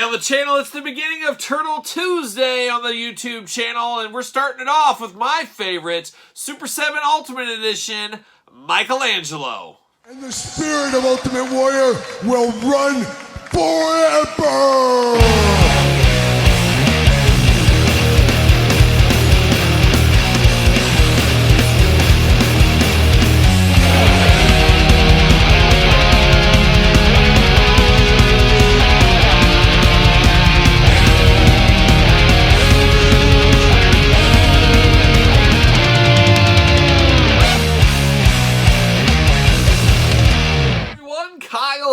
on the channel, it's the beginning of Turtle Tuesday on the YouTube channel, and we're starting it off with my favorite, Super 7 Ultimate Edition, Michelangelo. And the spirit of Ultimate Warrior will run forever!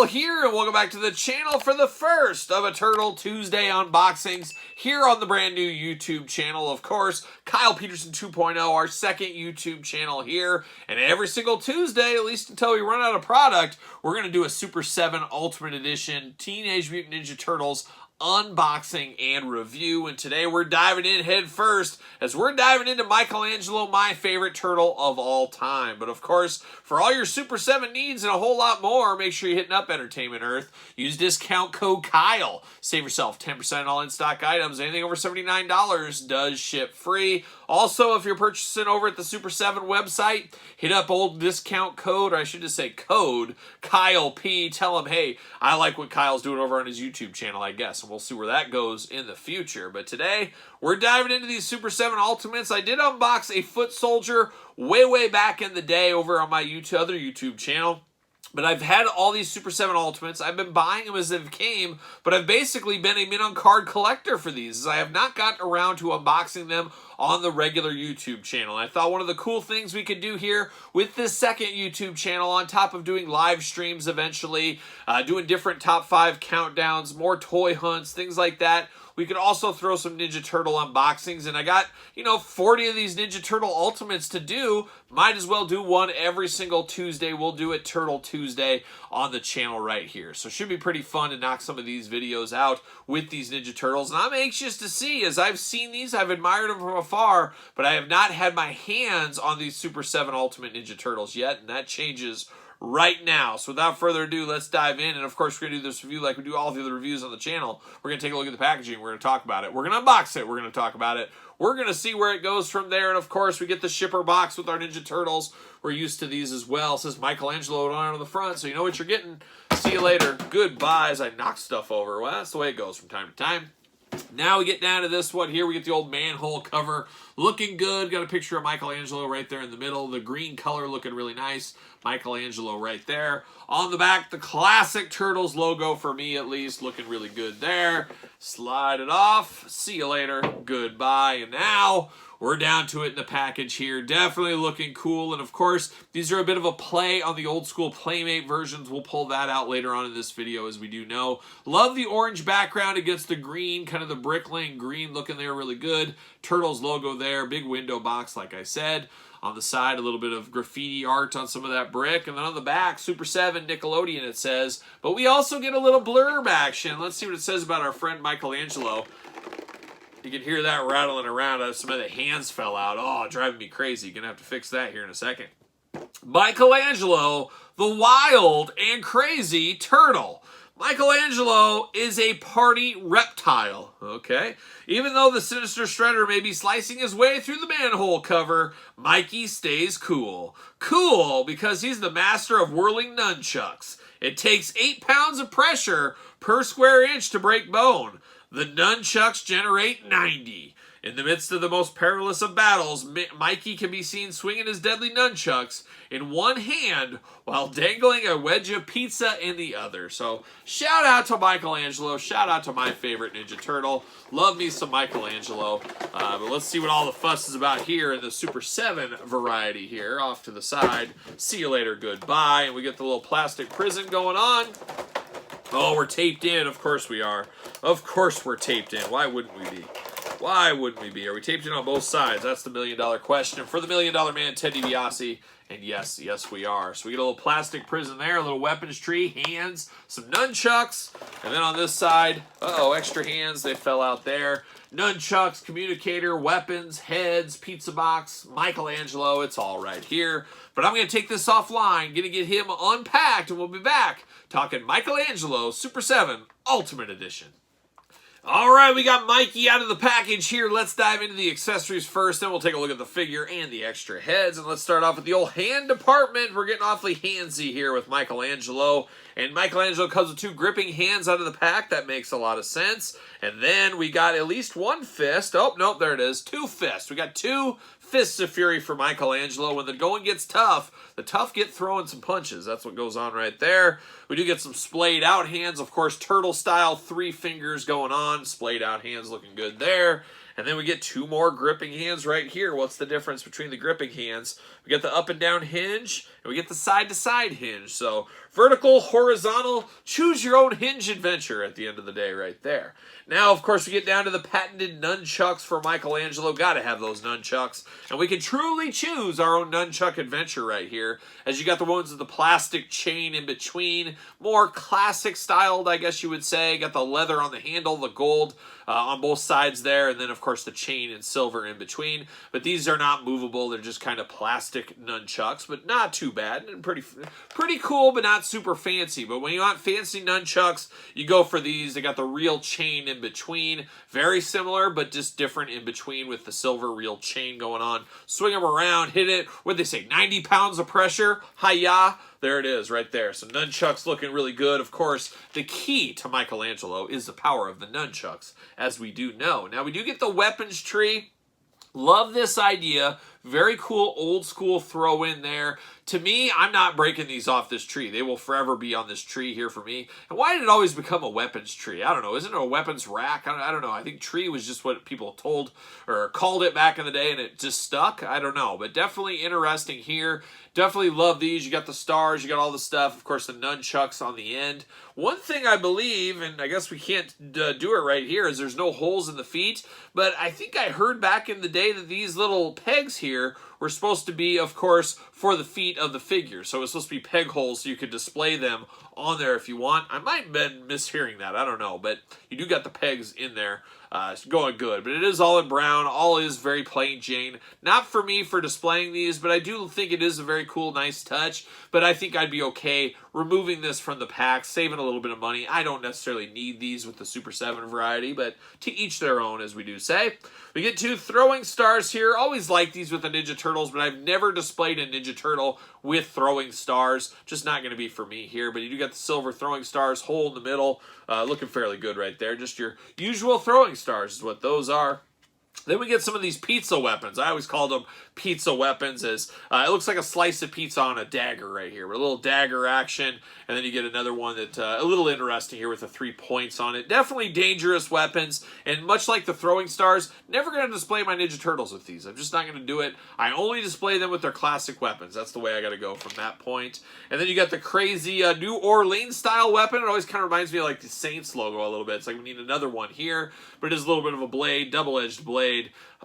Here, and welcome back to the channel for the first of a Turtle Tuesday unboxings here on the brand new YouTube channel. Of course, Kyle Peterson 2.0, our second YouTube channel here, and every single Tuesday, at least until we run out of product, we're going to do a Super 7 Ultimate Edition Teenage Mutant Ninja Turtles unboxing and review. And today we're diving in head first as we're diving into Michelangelo, my favorite turtle of all time. But of course, for all your Super 7 needs and a whole lot more, make sure you're hitting up Entertainment Earth. Use discount code Kyle. Save yourself 10% on all in-stock items. Anything over $79 does ship free. Also, if you're purchasing over at the Super 7 website, hit up old discount code, or I should just say code, Kyle P. Tell him, hey, I like what Kyle's doing over on his YouTube channel, I guess. And we'll see where that goes in the future. But today, we're diving into these Super 7 Ultimates. I did unbox a Foot Soldier way back in the day over on my other YouTube channel. But I've had all these Super 7 Ultimates. I've been buying them as they came, but I've basically been a mint card collector for these, as I have not gotten around to unboxing them on the regular YouTube channel. I thought one of the cool things we could do here with this second YouTube channel, on top of doing live streams eventually, doing different top 5 countdowns, more toy hunts, things like that, we could also throw some Ninja Turtle unboxings, and I got, 40 of these Ninja Turtle Ultimates to do. Might as well do one every single Tuesday. We'll do it Turtle Tuesday on the channel right here. So it should be pretty fun to knock some of these videos out with these Ninja Turtles. And I'm anxious to see, as I've seen these, I've admired them from afar, but I have not had my hands on these Super 7 Ultimate Ninja Turtles yet, and that changes right now. So without further ado, let's dive in. And of course, we're going to do this review like we do all the other reviews on the channel. We're going to take a look at the packaging. We're going to talk about it. We're going to unbox it. We're going to talk about it. We're going to see where it goes from there. And of course, we get the shipper box with our Ninja Turtles. We're used to these as well. It says Michelangelo on the front, so you know what you're getting. See you later. Goodbye, as I knock stuff over. Well, that's the way it goes from time to time. Now we get down to this one here. We get the old manhole cover. Looking good. Got a picture of Michelangelo right there in the middle. The green color looking really nice. Michelangelo right there. On the back, the classic Turtles logo, for me at least, looking really good there. Slide it off. See you later. Goodbye. And now we're down to it in the package here. Definitely looking cool. And of course, these are a bit of a play on the old school Playmate versions. We'll pull that out later on in this video, as we do know. Love the orange background against the green, kind of the brick lane green looking there, really good. Turtles logo there. Big window box, like I said. On the side, a little bit of graffiti art on some of that brick. And then on the back, Super 7 Nickelodeon, it says. But we also get a little blurb action. Let's see what it says about our friend Michelangelo. You can hear that rattling around. Some of the hands fell out. Oh, driving me crazy. Gonna have to fix that here in a second. Michelangelo, the wild and crazy turtle. Michelangelo is a party reptile, okay? Even though the sinister shredder may be slicing his way through the manhole cover, Mikey stays cool. Cool because he's the master of whirling nunchucks. It takes 8 pounds of pressure per square inch to break bone. The nunchucks generate 90. In the midst of the most perilous of battles, Mikey can be seen swinging his deadly nunchucks in one hand while dangling a wedge of pizza in the other. So shout out to Michelangelo. Shout out to my favorite Ninja Turtle. Love me some Michelangelo. But let's see what all the fuss is about here in the Super 7 variety here. Off to the side. See you later. Goodbye. And we get the little plastic prison going on. Oh, we're taped in. Of course we are. Of course we're taped in. Why wouldn't we be? Why wouldn't we be? Are we taped in on both sides? That's the million-dollar question for the million-dollar man, Ted DiBiase. And yes, we are. So we get a little plastic prison there, a little weapons tree, hands, some nunchucks. And then on this side, extra hands. They fell out there. Nunchucks, communicator, weapons, heads, pizza box, Michelangelo. It's all right here. But I'm going to take this offline, going to get him unpacked, and we'll be back talking Michelangelo Super 7 Ultimate Edition. All right, we got Mikey out of the package here. Let's dive into the accessories first, then we'll take a look at the figure and the extra heads. And let's start off with the old hand department. We're getting awfully handsy here with Michelangelo. And Michelangelo comes with 2 gripping hands out of the pack. That makes a lot of sense. And then we got at least 1 fist. Oh, nope, there it is. 2 fists. We got 2 fists of fury for Michelangelo. When the going gets tough, the tough get throwing some punches. That's what goes on right there. We do get some splayed out hands. Of course, turtle style, 3 fingers going on. Splayed out hands looking good there. And then we get 2 more gripping hands right here. What's the difference between the gripping hands? We get the up and down hinge, and we get the side to side hinge. So vertical, horizontal, choose your own hinge adventure at the end of the day right there. Now, of course, we get down to the patented nunchucks for Michelangelo. Gotta have those nunchucks. And we can truly choose our own nunchuck adventure right here. As you got the ones with the plastic chain in between. More classic styled, I guess you would say. Got the leather on the handle, the gold on both sides there. And then, of course, the chain and silver in between. But these are not movable. They're just kind of plastic nunchucks, but not too bad. And pretty cool, but not super fancy. But when you want fancy nunchucks, you go for these. They got the real chain in between. Very similar, but just different in between with the silver real chain going on. Swing them around, hit it. What'd they say? 90 pounds of pressure? Hi-ya. There it is right there. So nunchucks looking really good. Of course, the key to Michelangelo is the power of the nunchucks, as we do know. Now, we do get the weapons tree. Love this idea. Very cool old school throw in there. To me, I'm not breaking these off this tree. They will forever be on this tree here for me. And why did it always become a weapons tree? I don't know. Isn't it a weapons rack? I don't know. I think tree was just what people told or called it back in the day and it just stuck. I don't know. But definitely interesting here. Definitely love these. You got the stars. You got all the stuff. Of course, the nunchucks on the end. One thing I believe, and I guess we can't do it right here, is there's no holes in the feet. But I think I heard back in the day that these little pegs here were supposed to be, of course, for the feet of the figure. So it was supposed to be peg holes so you could display them on there if you want. I might have been mishearing that. I don't know. But you do got the pegs in there. It's going good. But it is all in brown. All is very plain Jane. Not for me for displaying these, but I do think it is a very cool, nice touch. But I think I'd be okay removing this from the pack, saving a little bit of money. I don't necessarily need these with the Super 7 variety, but to each their own, as we do say. We get 2 throwing stars here. Always like these with the Ninja Turtles, but I've never displayed a Ninja Turtle with throwing stars. Just not going to be for me here, but you do got the silver throwing stars, hole in the middle. Looking fairly good right there. Just your usual throwing stars is what those are. Then we get some of these pizza weapons. I always called them pizza weapons as it looks like a slice of pizza on a dagger right here. With a little dagger action. And then you get another one that a little interesting here with the 3 points on it. Definitely dangerous weapons. And much like the throwing stars, never going to display my Ninja Turtles with these. I'm just not going to do it. I only display them with their classic weapons. That's the way I got to go from that point. And then you got the crazy New Orleans style weapon. It always kind of reminds me of like the Saints logo a little bit. It's like we need another one here. But it is a little bit of a blade, double-edged blade.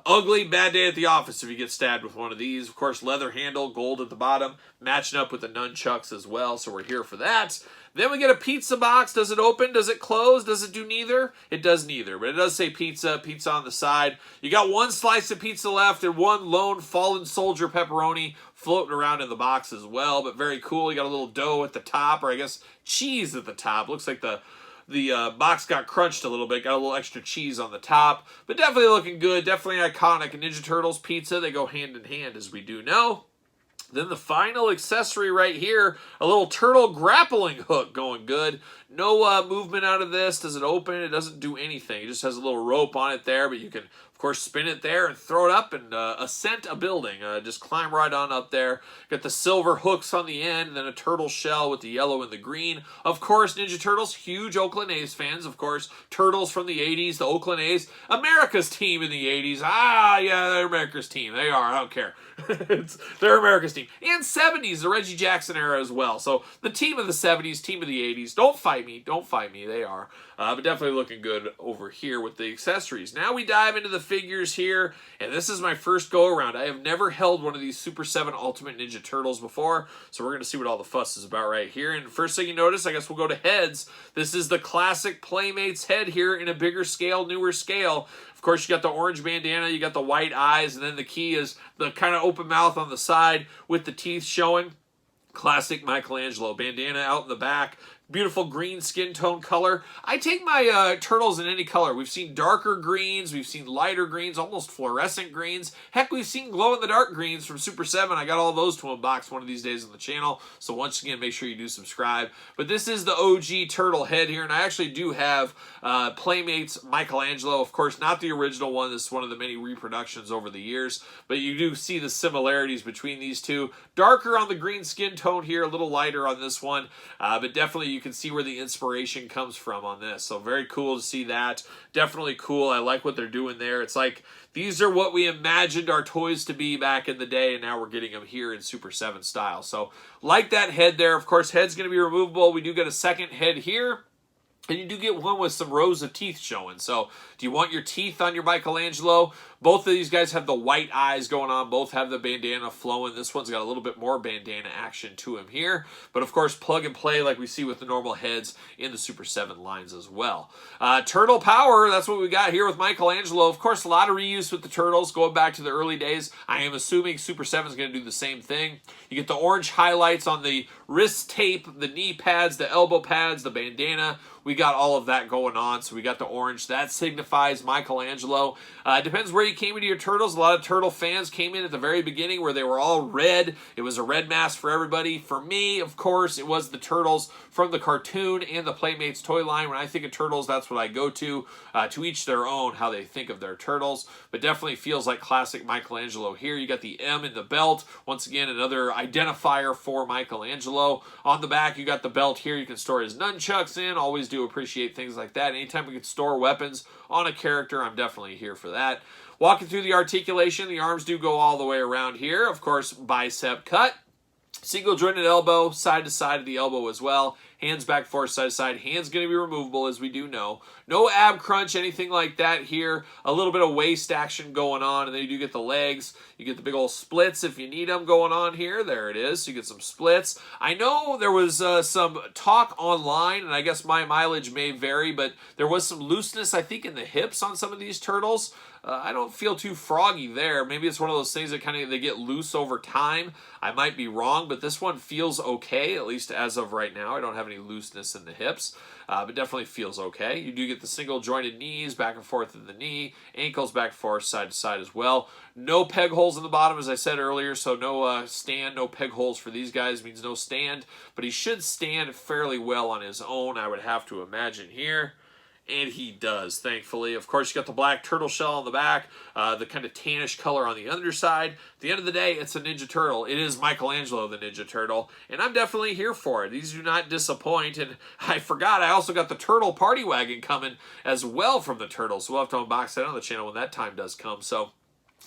Ugly, bad day at the office if you get stabbed with one of these. Of course, leather handle, gold at the bottom, matching up with the nunchucks as well, so we're here for that. Then we get a pizza box. Does it open? Does it close? Does it do neither? It does neither, but it does say pizza, pizza on the side. You got 1 slice of pizza left and 1 lone fallen soldier pepperoni floating around in the box as well, but very cool. You got a little dough at the top, or I guess cheese at the top. Looks like the box got crunched a little bit, got a little extra cheese on the top, but definitely looking good, definitely iconic. Ninja Turtles pizza, they go hand in hand, as we do know. Then the final accessory right here, a little turtle grappling hook going good. No movement out of this. Does it open? It doesn't do anything. It just has a little rope on it there, but you can, of course, spin it there and throw it up and ascent a building. Just climb right on up there. Got the silver hooks on the end, and then a turtle shell with the yellow and the green. Of course, Ninja Turtles, huge Oakland A's fans. Of course, Turtles from the 80s, the Oakland A's. America's team in the 80s. Ah, yeah, they're America's team. They are. I don't care. They're America's team. And 70s, the Reggie Jackson era as well. So the team of the 70s, team of the 80s. Don't fight me. Don't fight me. They are. But definitely looking good over here with the accessories. Now we dive into the figures here. And this is my first go around. I have never held one of these Super 7 Ultimate Ninja Turtles before. So we're going to see what all the fuss is about right here. And first thing you notice, I guess we'll go to heads. This is the classic Playmates head here in a bigger scale, newer scale. Of course, you got the orange bandana, you got the white eyes, and then the key is the kind of open mouth on the side with the teeth showing. Classic Michelangelo. Bandana out in the back. beautiful green skin tone color. I take my turtles in any color. We've seen darker greens, we've seen lighter greens, almost fluorescent greens. Heck, we've seen glow-in-the-dark greens from Super 7. I got all those to unbox one of these days on the channel. So once again, make sure you do subscribe. But this is the OG turtle head here, and I actually do have Playmates Michelangelo. Of course, not the original one. This is one of the many reproductions over the years. But you do see the similarities between these two. Darker on the green skin tone here, a little lighter on this one. But definitely you can see where the inspiration comes from on this. So very cool to see that. Definitely cool. I like what they're doing there. It's like these are what we imagined our toys to be back in the day, and now we're getting them here in Super 7 style. So like that head there. Of course, head's going to be removable. We do get a second head here. And you do get one with some rows of teeth showing. So do you want your teeth on your Michelangelo? Both of these guys have the white eyes going on. Both have the bandana flowing. This one's got a little bit more bandana action to him here. But of course, plug and play like we see with the normal heads in the Super 7 lines as well. Turtle power, that's what we got here with Michelangelo. Of course, a lot of reuse with the turtles going back to the early days. I am assuming Super 7 is going to do the same thing. You get the orange highlights on the wrist tape, the knee pads, the elbow pads, the bandana. We got all of that going on. So we got the orange. That signifies Michelangelo. It depends where you came into your turtles. A lot of turtle fans came in at the very beginning where they were all red. It was a red mask for everybody. For me, of course, it was the turtles from the cartoon and the Playmates toy line. When I think of turtles, that's what I go to each their own, how they think of their turtles. But definitely feels like classic Michelangelo here. You got the M in the belt. Once again, another identifier for Michelangelo. On the back, you got the belt here. You can store his nunchucks in. Always do appreciate things like that. Anytime we can store weapons on a character, I'm definitely here for that. Walking through the articulation, the arms do go all the way around here. Of course, bicep cut. Single jointed elbow, side to side of the elbow as well. Hands back, forth, side to side. Hands going to be removable, as we do know. No ab crunch, anything like that here. A little bit of waist action going on, and then you do get the legs. You get the big old splits if you need them going on here. There it is. So you get some splits. I know there was some talk online, and I guess my mileage may vary, but there was some looseness, I think, in the hips on some of these turtles. I don't feel too froggy there. Maybe it's one of those things that kind of they get loose over time. I might be wrong, but this one feels okay, at least as of right now. I don't have any looseness in the hips, but definitely feels okay. You do get the single jointed knees back and forth in the knee, ankles back and forth, side to side as well. No peg holes in the bottom, as I said earlier, so no stand, no peg holes for these guys means no stand, but he should stand fairly well on his own, I would have to imagine here. And he does, thankfully. Of course, you got the black turtle shell on the back, the kind of tannish color on the underside. At the end of the day, it's a Ninja Turtle. It is Michelangelo, the Ninja Turtle, and I'm definitely here for it. These do not disappoint, and I forgot, I also got the Turtle Party Wagon coming as well from the Turtles, so we'll have to unbox that on the channel when that time does come, so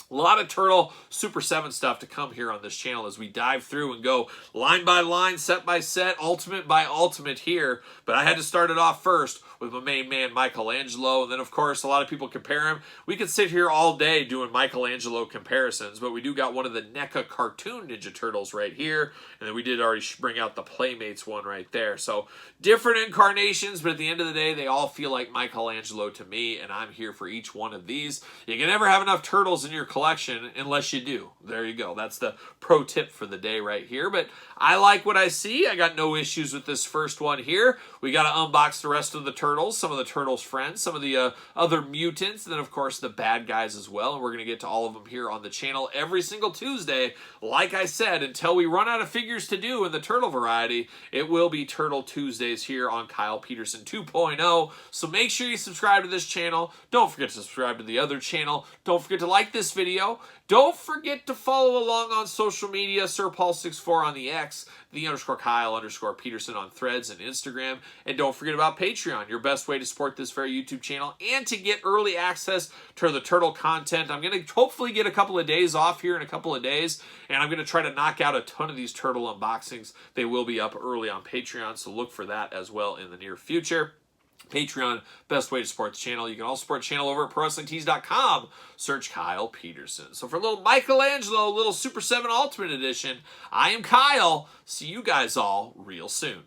a lot of Turtle Super 7 stuff to come here on this channel as we dive through and go line by line, set by set, ultimate by ultimate here. But I had to start it off first with my main man, Michelangelo. And then, of course, a lot of people compare him. We could sit here all day doing Michelangelo comparisons, but we do got one of the NECA cartoon Ninja Turtles right here. And then we did already bring out the Playmates one right there. So different incarnations, but at the end of the day, they all feel like Michelangelo to me, and I'm here for each one of these. You can never have enough turtles in your collection unless you do. There you go. That's the pro tip for the day right here. But I like what I see. I got no issues with this first one here. We got to unbox the rest of the turtles, some of the turtles' friends, some of the other mutants, and then, of course, the bad guys as well. And we're going to get to all of them here on the channel every single Tuesday. Like I said, until we run out of figures to do in the turtle variety, it will be Turtle Tuesdays here on Kyle Peterson 2.0. So make sure you subscribe to this channel. Don't forget to subscribe to the other channel. Don't forget to like this video. Don't forget to follow along on social media, SirPaul64 on the X, _Kyle_Peterson on Threads and Instagram. And don't forget about Patreon, your best way to support this very YouTube channel and to get early access to the turtle content. I'm going to hopefully get a couple of days off here in a couple of days, and I'm going to try to knock out a ton of these turtle unboxings. They will be up early on Patreon, so look for that as well in the near future. Patreon, best way to support the channel. You can also support the channel over at ProWrestlingTees.com. Search Kyle Peterson. So for a little Michelangelo, little Super 7 Ultimate Edition, I am Kyle. See you guys all real soon.